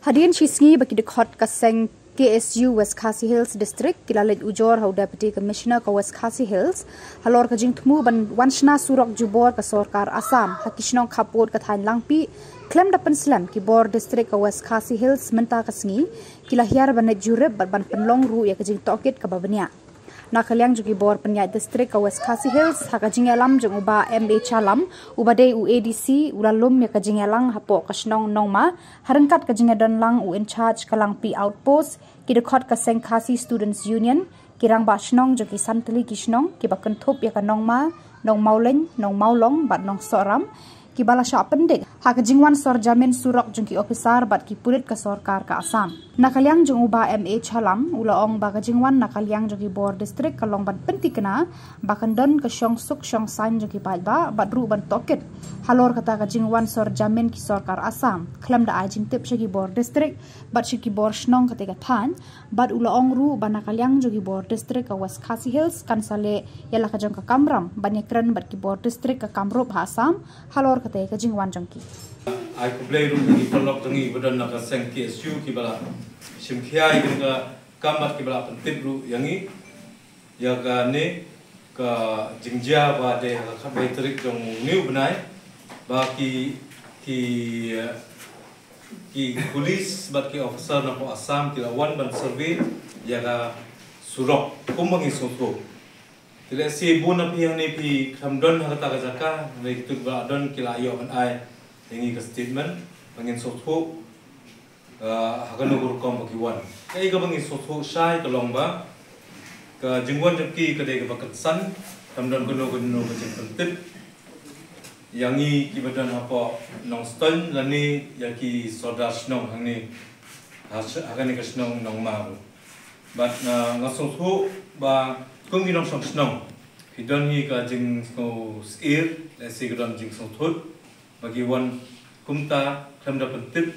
Hadian Shisngi bagi dekat kaseng KSU West Khasi Hills District kilalit ujor hau Deputy Commissioner ka West Khasi Hills halor ka jingtmu ban wanshna surok jubor ka Sarkar Assam hakishnong khapot ka thain langpi klem dapan slam ki bor district ka West Khasi Hills menta kasngi kilahiar ban jureb ban penlong ru ya ka jing tokit ka babania nakaliang jugi bor penyat district ka West Khasi Hills hakajing alam jeng uba MA Chalam uba de UADC ulalum ya kajing alang hapo kasnong nongma harengkat kajing don lang u in charge kalang pi outpost kidekot ka Seng Khasi Students Union kirang ba snong jugi santali kisnong kibakan thop ya ka nongma nong mauleng nong maulong bat nong soram kibala sya pendik hakajingwan sor jamin surok jengki officer bat ki pulit ka Sarkar ka Assam nakaliang jeng uba MA Chalam ulaong bakajingwan nakaliang jogi bor district kalong ban pentikna bakandon ka syong suk syong sain jogi ba bat ru ban tokit halor kata kajingwan sor jamin ki Sarkar Assam klam da ajing tip syagi bor district bat syaki bor snong ketika than bat ulaong ru ban nakaliang jogi bor district ka West Khasi Hills kan sale yala kajong ka Kamram banyakran bat ki bor district ka Kamrup ha Assam halor kata kajingwan jongki ai ku play room ni pelok tangi badan nak Seng KSU ki bala simkhiai ka kamat ki bala pentip ru yangi ya ka ne ka jingjia ba de ka khabai trik jong new banai ba ki police bat ki officer na ko Assam ki lawan ban survey ya ka surok kumangi soko tile si bun api yang ni pi khamdon hakata ka jaka nei tu ba don ki la yo an ai ini ke statement bangin sotho hakan ukur kom bagi wan kai ka bangin sotho sai ka longba ka jingwan jaki ka de ka bakat san tamdan kono ke jing pentip yangi ki badan apa nong stone lani yaki soda snong hangni hakan ka snong nong ma bat ngasotho ba kung ginong snong hidon hi ka jing so sir la si ka jing sotho bagi wan kumta khamda pentip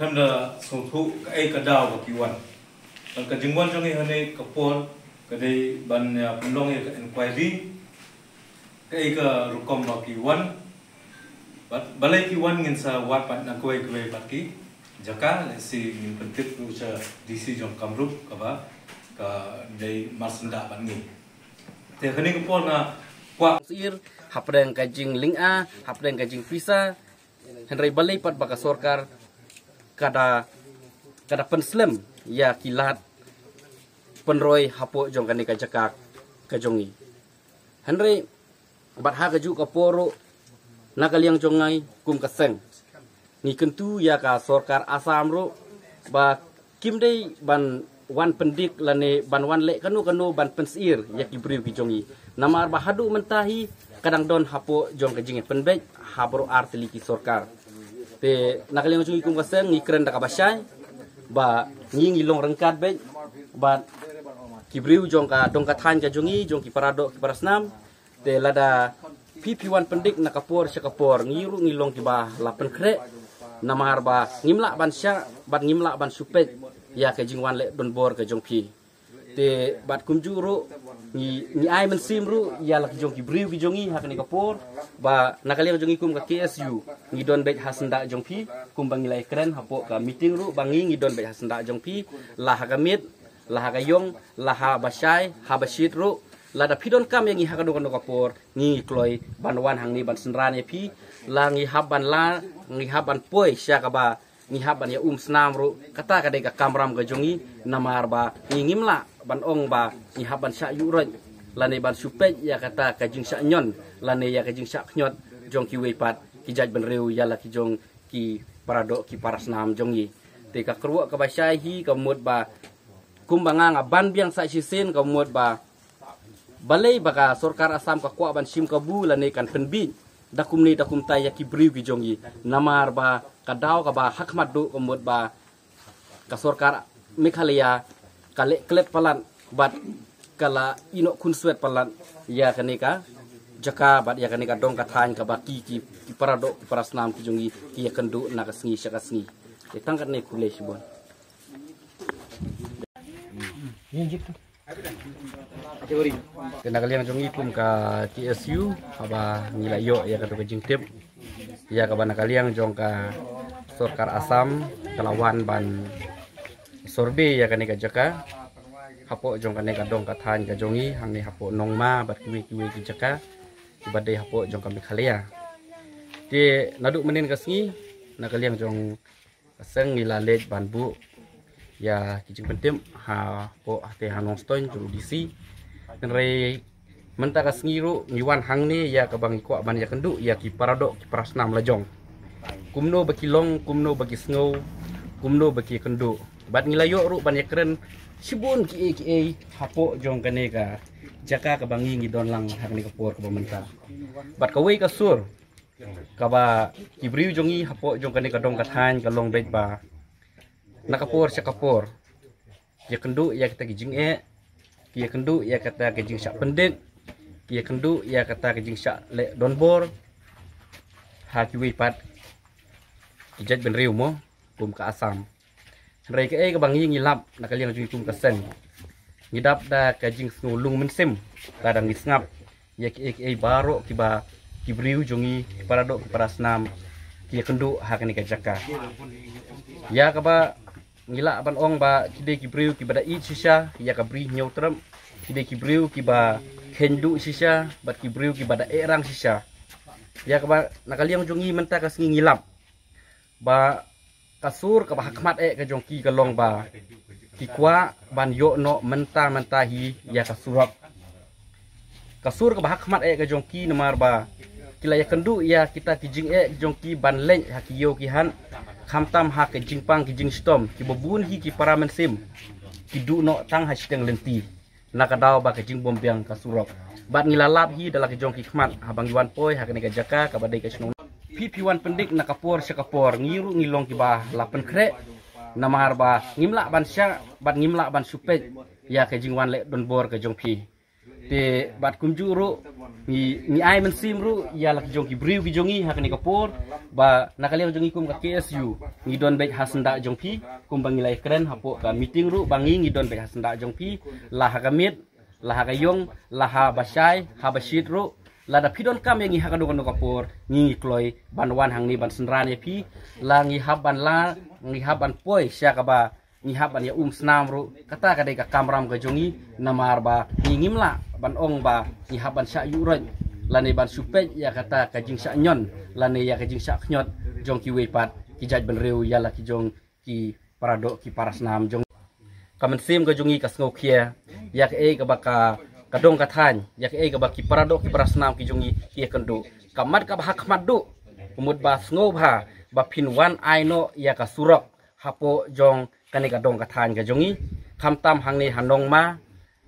khamda sothu kai kadau bagi wan dan kajingwan jangi hane kapor kadai ban pendong ya inquiry kai ka rukom bagi wan balai ki wan ngin sa wat pat na koi bagi jaka si ngin pentip uca DC jong Kamrup ka ba ka dai masenda ban ngi te khani kapor na kwa sir hapreng kajing linga hapreng kajing visa henry balai pat baka Sarkar kada penslam ya kilat penroy hapo jong kani kajakak kajongi henry bat ha kaju kaporo nakaliang jongai kum kaseng ni kentu ya ka Sarkar Assam ro ba kimdei ban wan pendik lane ban wan le kanu ban pensir ya kibriu ki jongi namar ba hadu mentahi kadang don hapo jong kajing penbek habro arteli ki Sarkar te nakaliang jungi kum kaseng ni kren da kabasai ba ngi long rengkat be ba kibriu jong ka dong ka than ka jongi jong ki parado ki parasnam te lada PP1 pendik nakapor syakapor ngiru ngilong ki ba lapen kre namar ba ngimla ban sya bat ngimla ban supek ya kajing wan le don bor ka jong pi te bat kumjuru ni ai men simru ya lak jong ki briu ki jongi hakani kapor ba nakaliang jongi kum ka KSU ngi don bet hasenda jong pi kum bangilai keren hapo ka meeting ru bangi ngi don bet hasenda jong pi la hakamit la hakayong la ha basai ha basit ru la da pidon kam yang ngi hakado kan kapor ngi kloi banwan hangni ban senran e pi la ngi haban la ngi haban poi sya ka ba ngi haban ya snam ru kata ka de ka Kamram ka jongi namar ba ngi ngimla ban ong ba ngi haban sya yuroj lane ban supej ya kata ka jing sya nyon lane ya ka jing sya knyot jong ki weipat ki jaj ban reu ya la ki jong ki parado ki parasnam jongi te ka kruwa ka basai hi ka mut ba kumbanga ban biang sa sisen ka mut ba balai baka Sarkar Assam ka kwa ban sim ka bu lane kan penbi dakum ni dakum tay ya ki briu ki jongi namar ba kadau ka ba hakmat du komod ba ka Sarkar Meghalaya kale klet palan bat kala ino kun swet palan ya kanika jaka bat ya kanika dong ka than ka ba ki parado parasnam ki jongi ki ya kendu na ka sngi syaka sngi tangkat ne kule sibon kena kalian jongi kum ka KSU aba ngilayo ya ka jing tip ya ka bana kalian jong ka Sorkar Assam kelawan ban sorbe ya kane jaka hapo jong kane dong kathan ka jongi hang ni hapo nongma bat kiwi jaka ibadai hapo jong kami khalia ti naduk menin kasngi nakaliang jong seng ngilalet banbu ya kijing pentim ha po ate hanong stoin juru disi nre menta kasngi ru ngiwan hang ni ya kabang ko ban ya kendu ya ki paradok ki prasnam lajong kumno baki long kumno baki snow kumno baki kendu bat ngilayo ru ban ya keren sibun ki hapo jong kane ka jaka kabangi ngidon lang hang ni kapor ka menta bat kawai kasur kaba kibriu jongi hapo jong kane kadong kathan kalong bet ba nakapor sa kapor ya kendu ya kita kijing kia kendu ya kata kijing syak pendek kia kendu ya kata kijing syak le donbor ha kiwi pat kijat ben riu mo kum ka Assam rai ke kabangi ngilap nakaliang jung kum kasen ngidap da kajing snulung mensim kadang ngisngap ya ke baro kiba kibriu jongi paradok parasnam kia kendu ha kani kajaka ya kaba ngila ban ong ba kide kibriu kibada i shisha ya kabri nyautram kide kibriu kiba hendu shisha bat kibriu kibada erang shisha ya kaba nakaliang jongi menta kasngi ngilap ba kasur kaba hakmat ka jongki kalong ba kikwa ban yo no menta hi ya kasurap kasur kaba hakmat ka jongki namar ba kila ya kendu ya kita kijing jongki ban leng hakiyo kihan khamtam ha ke jingpang ki jingstom ki bobun hi ki para mensim ki du no tang ha sidang lenti nakadaw ba ke jingbom biang ka surok bat ngilalap hi dala ke jong ki khmat habang yuan poi ha ke ne jaka ka badai ke snong pp1 pendik nakapor syakapor ngiru ngilong ki ba lapen kre namar ba ngimla ban sya bat ngimla ban supet ya ke jingwan le donbor ke jong pi te bat kunjuru ni ai mensim ru ya lak jong ki briu ki jongi ha ke ne kapor ba nakaliang jongi kum ka KSU ngidon bet hasenda jongpi kum bangilai keren hapo ka meeting ru bangi ngidon bet hasenda jongpi lah kamit lah kayong lah basai habasit ru lada pidon kam yang ngihaka dokon kapor ngi kloi banwan hang ni ban senran pi la ngihaban la ngihaban poi sya ka ba ngihaban ya snam ru kata kadai ka kamram ka jongi namar ba ngimla ban ong ba ngihaban sya yuron lane ban supet ya kata kajing syak nyon lane ya kajing syak knyot jong ki wepat ki jaj ben reu ya la ki jong ki paradok ki parasnam jong kamen sim ka jongi ka sngo khia ya ke ka baka kadong kathan ya ke ka baki paradok ki parasnam ki jongi ki kendu kamat ka bahak madu umud ba sngo bha ba phin wan ai no ya ka surok hapo jong kane kadong kathan ka jongi khamtam hang ni hanong ma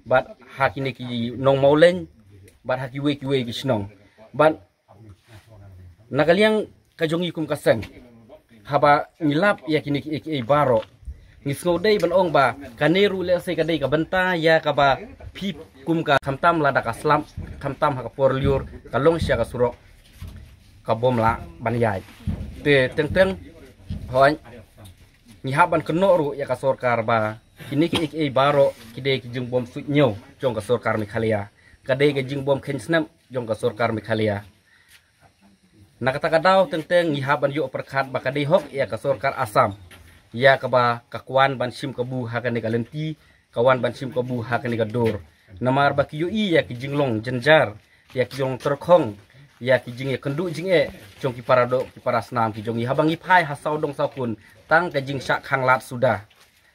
bat hakini ki nong maulen bat haki we ki snong bat nakaliang kajongi kum kaseng haba ngilap ya kini ki baro ngisngo dei ban ong ba kaneru le se kadai ka benta ya ka ba pip kum ka khamtam lada ka slam khamtam ha ka por liur kalong sia ka surok ka bom la ban yai te teng hoan ni haban keno ru ya ka sorkar ba kini ki baro kide ki jung bom sut nyo jong ka sorkar Meghalaya kadai ke jing bom ken snap jong ka sorkar Meghalaya nakata kadaw teng ngihaban yo perkat bakadai hok ya ka sorkar Assam ya ka ba kakwan ban sim kabu ha kan ka lenti kawan ban sim kabu ha kan ka dor namar ba ki yo ya ki jinglong jenjar ya ki jong terkhong ya ki jing kendu jing jong ki paradok ki parasnam ki jong habang i phai ha saw dong sapun tang ka jing syak khang lat sudah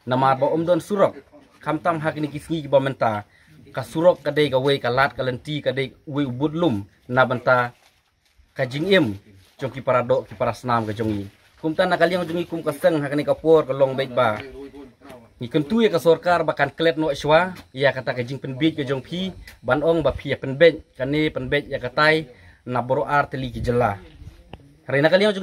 namar ba don surok khamtam ha kini ki sngi ki ba menta ka surok kadai ka we ka lat ka lenti kadai we ubud lum na banta ka jing jong ki paradok ki parasnam ka jongi kumtan nakaliang jongi kum kaseng ha kani kapor ka long bait ba ni kentu ya ka sorkar bakan klet no shwa ya kata ka jing penbit ka jong pi ban ong ba pi penbet kani penbet ya katai na boro arteli ki jela hari nakaliang